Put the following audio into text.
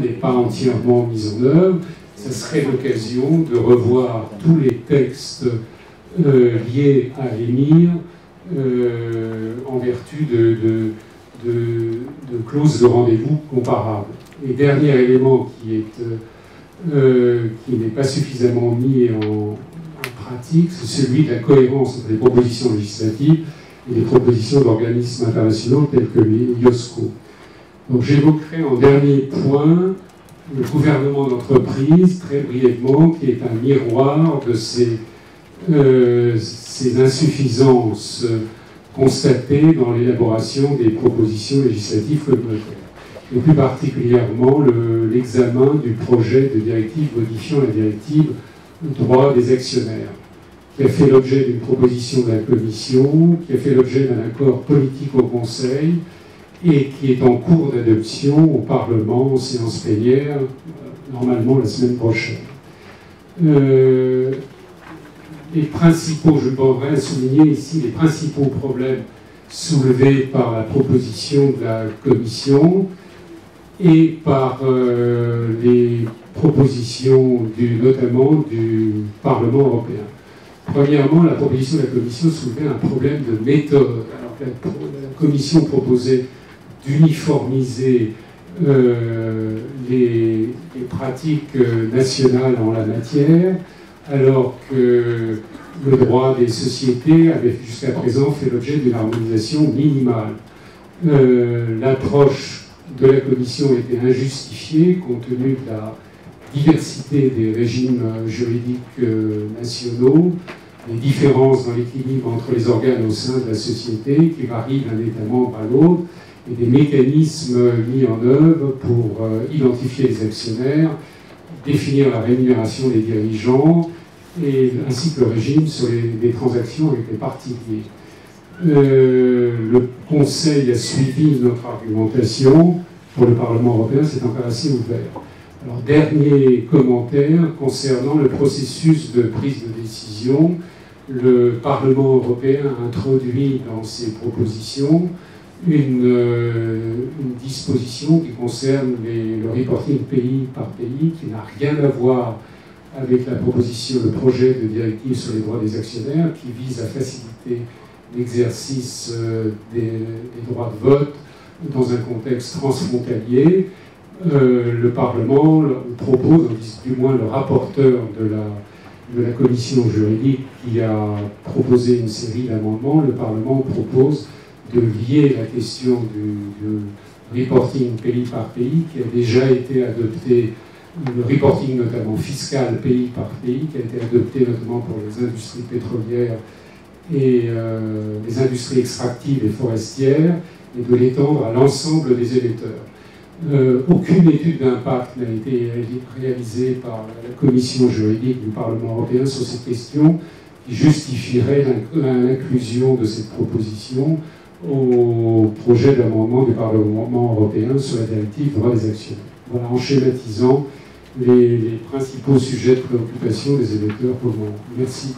n'est pas entièrement mise en œuvre. Ce serait l'occasion de revoir tous les textes liés à l'EMIR en vertu de clauses de rendez-vous comparables. Et dernier élément qui n'est pas suffisamment mis en pratique, c'est celui de la cohérence entre les propositions législatives et les propositions d'organismes internationaux tels que l'IOSCO. Donc j'évoquerai en dernier point le gouvernement d'entreprise, très brièvement, qui est un miroir de ces insuffisances constatées dans l'élaboration des propositions législatives communautaires. Et plus particulièrement l'examen du projet de directive modifiant la directive droit des actionnaire, qui a fait l'objet d'une proposition de la Commission, qui a fait l'objet d'un accord politique au Conseil, et qui est en cours d'adoption au Parlement en séance plénière, normalement la semaine prochaine. Les principaux, je voudrais souligner ici les principaux problèmes soulevés par la proposition de la Commission et par les propositions notamment du Parlement européen. Premièrement, la proposition de la Commission soulevait un problème de méthode. Alors que la Commission proposait d'uniformiser les pratiques nationales en la matière, alors que le droit des sociétés avait jusqu'à présent fait l'objet d'une harmonisation minimale. L'approche de la Commission était injustifiée compte tenu de la diversité des régimes juridiques nationaux, les différences dans l'équilibre entre les organes au sein de la société qui varient d'un État membre à l'autre, et des mécanismes mis en œuvre pour identifier les actionnaires, définir la rémunération des dirigeants, ainsi que le régime sur les transactions avec les particuliers. Le Conseil a suivi notre argumentation. Pour le Parlement européen, c'est encore assez ouvert. Alors, dernier commentaire concernant le processus de prise de décision. Le Parlement européen a introduit dans ses propositions une disposition qui concerne le reporting pays par pays, qui n'a rien à voir avec la proposition, le projet de directive sur les droits des actionnaires, qui vise à faciliter l'exercice des droits de vote dans un contexte transfrontalier. Le Parlement propose, du moins le rapporteur de la commission juridique qui a proposé une série d'amendements, le Parlement propose de lier la question du reporting pays par pays, qui a déjà été adopté, le reporting notamment fiscal pays par pays, qui a été adopté notamment pour les industries pétrolières et les industries extractives et forestières, et de l'étendre à l'ensemble des émetteurs. Aucune étude d'impact n'a été réalisée par la commission juridique du Parlement européen sur cette question, qui justifierait l'inclusion de cette proposition au projet d'amendement du Parlement européen sur la directive droit des actionnaires. Voilà, en schématisant les principaux sujets de préoccupation des émetteurs pour le moment. Merci.